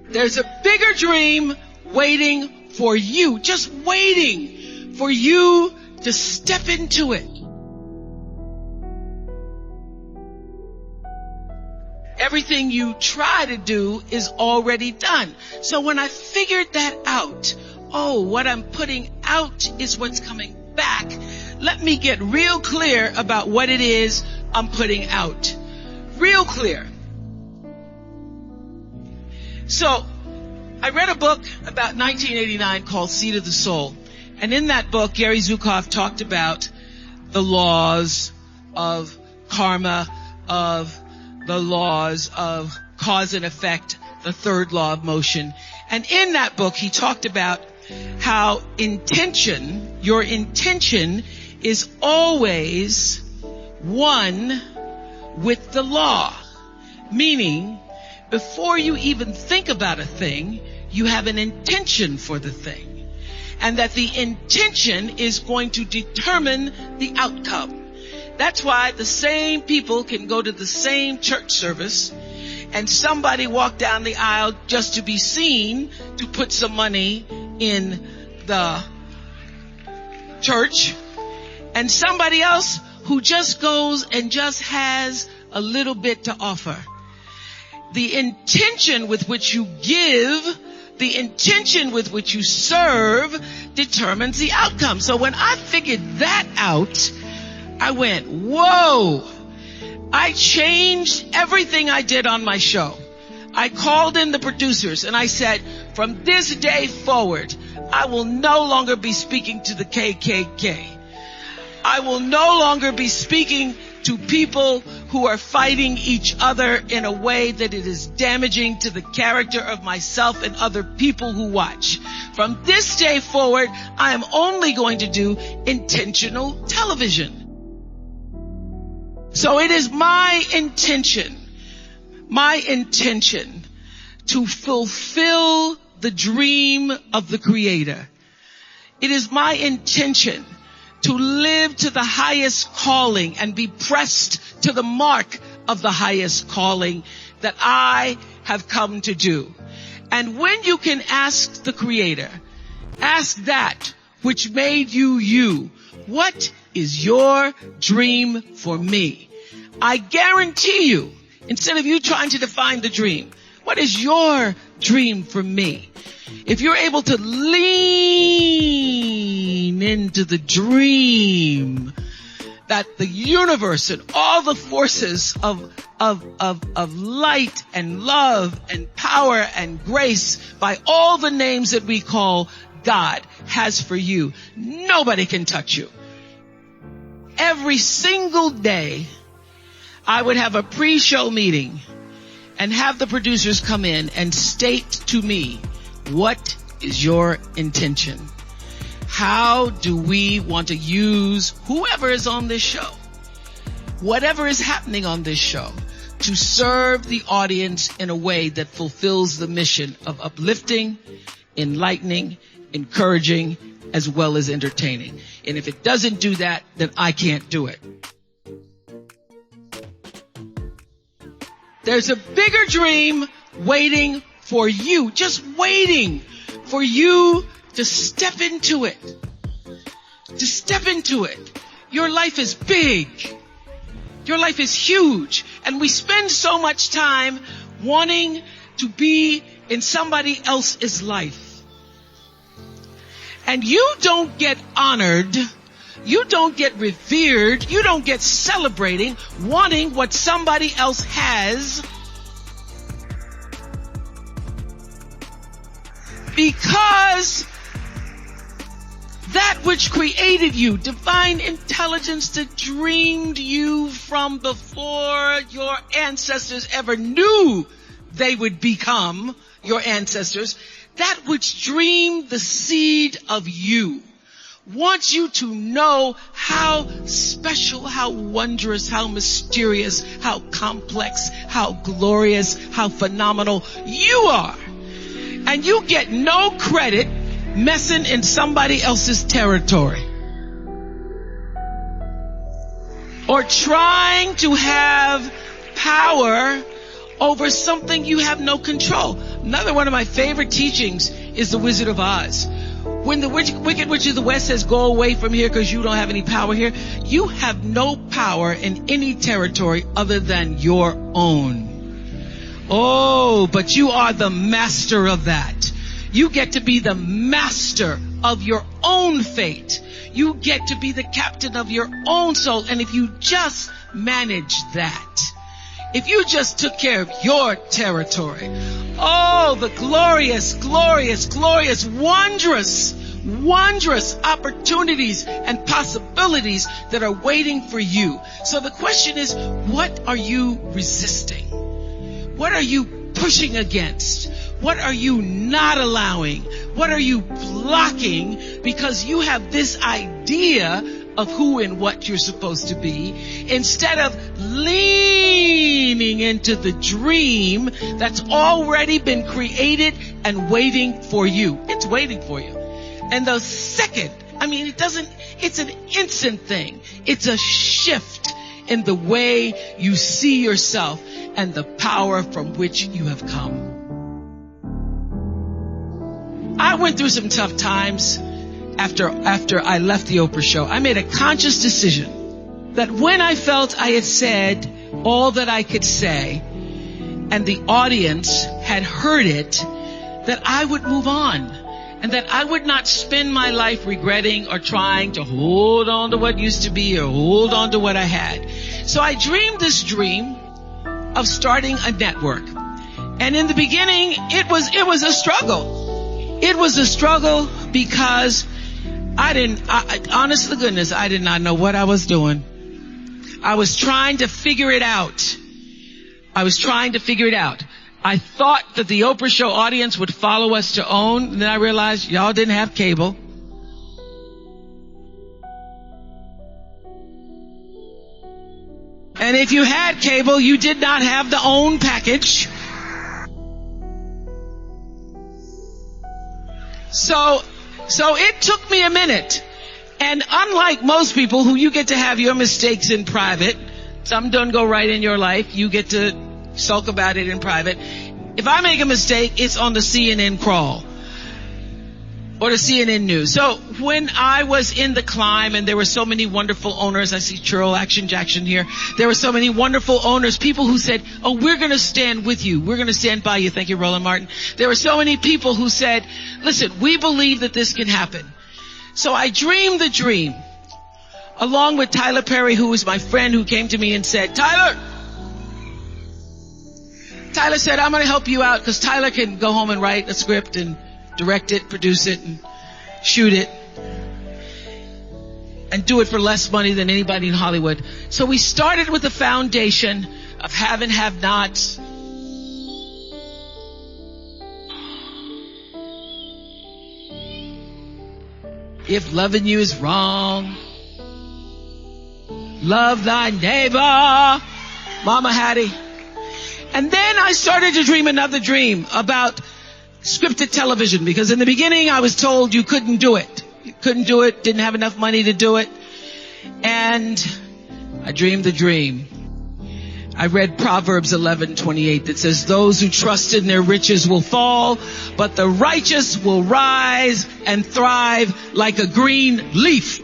There's a bigger dream waiting for you, just waiting for you to step into it. Everything you try to do is already done. So when I figured that out, what I'm putting out is what's coming back. Let me get real clear about what it is I'm putting out. Real clear. So I read a book about 1989 called Seed of the Soul. And in that book, Gary Zukav talked about the laws of karma, of the laws of cause and effect, the third law of motion. And in that book, he talked about how your intention is always one with the law. Meaning, before you even think about a thing, you have an intention for the thing. And that the intention is going to determine the outcome. That's why the same people can go to the same church service and somebody walk down the aisle just to be seen to put some money in the church, and somebody else who just goes and just has a little bit to offer. The intention with which you give, the intention with which you serve determines the outcome. So when I figured that out, I went, whoa! I changed everything I did on my show. I called in the producers and I said, from this day forward, I will no longer be speaking to the KKK. I will no longer be speaking to people who are fighting each other in a way that it is damaging to the character of myself and other people who watch. From this day forward, I am only going to do intentional television. So it is my intention to fulfill the dream of the Creator. It is my intention to live to the highest calling and be pressed to the mark of the highest calling that I have come to do. And when you can ask the Creator, ask that which made you you, what is your dream for me? I guarantee you, instead of you trying to define the dream, what is your dream for me? If you're able to lean into the dream that the universe and all the forces of light and love and power and grace by all the names that we call God has for you, nobody can touch you. Every single day, I would have a pre-show meeting and have the producers come in and state to me, what is your intention? How do we want to use whoever is on this show, whatever is happening on this show, to serve the audience in a way that fulfills the mission of uplifting, enlightening, encouraging, as well as entertaining. And if it doesn't do that, then I can't do it. There's a bigger dream waiting for you, just waiting for you to step into it. To step into it. Your life is big. Your life is huge. And we spend so much time wanting to be in somebody else's life. And you don't get honored, you don't get revered, you don't get celebrating wanting what somebody else has, because that which created you, divine intelligence that dreamed you from before your ancestors ever knew they would become your ancestors, that which dreamed the seed of you, wants you to know how special, how wondrous, how mysterious, how complex, how glorious, how phenomenal you are. And you get no credit messing in somebody else's territory or trying to have power over something you have no control. Another one of my favorite teachings is The Wizard of Oz. When the Wicked Witch of the West says, go away from here because you don't have any power here, you have no power in any territory other than your own. Oh, but you are the master of that. You get to be the master of your own fate. You get to be the captain of your own soul. And if you just manage that, if you just took care of your territory, oh, the glorious, glorious, glorious, wondrous opportunities and possibilities that are waiting for you. So the question is, what are you resisting? What are you pushing against? What are you not allowing? What are you blocking because you have this idea of who and what you're supposed to be, instead of leaning into the dream that's already been created and waiting for you. It's waiting for you. And the second, it's an instant thing. It's a shift in the way you see yourself and the power from which you have come. I went through some tough times after I left the Oprah Show. I made a conscious decision that when I felt I had said all that I could say and the audience had heard it, that I would move on and that I would not spend my life regretting or trying to hold on to what used to be or hold on to what I had. So I dreamed this dream of starting a network. And in the beginning, it was a struggle. It was a struggle because honest to goodness, I did not know what I was doing. I was trying to figure it out. I thought that the Oprah Show audience would follow us to OWN. And then I realized y'all didn't have cable. And if you had cable, you did not have the OWN package. So it took me a minute. And unlike most people who you get to have your mistakes in private, some don't go right in your life, you get to sulk about it in private. If I make a mistake, it's on the CNN crawl or the CNN news. So when I was in the climb and there were so many wonderful owners, I see Churl Action Jackson here. There were so many wonderful owners, people who said, oh, we're going to stand with you. We're going to stand by you. Thank you, Roland Martin. There were so many people who said, listen, we believe that this can happen. So I dreamed the dream along with Tyler Perry, who was my friend, who came to me and said, Tyler said, I'm going to help you out because Tyler can go home and write a script and direct it, produce it, and shoot it, and do it for less money than anybody in Hollywood. So we started with the foundation of have and have nots. If loving you is wrong, love thy neighbor, Mama Hattie. And then I started to dream another dream about scripted television, because in the beginning I was told you couldn't do it. You couldn't do it, didn't have enough money to do it. And I dreamed the dream. I read Proverbs 11:28 that says, those who trust in their riches will fall, but the righteous will rise and thrive like a green leaf.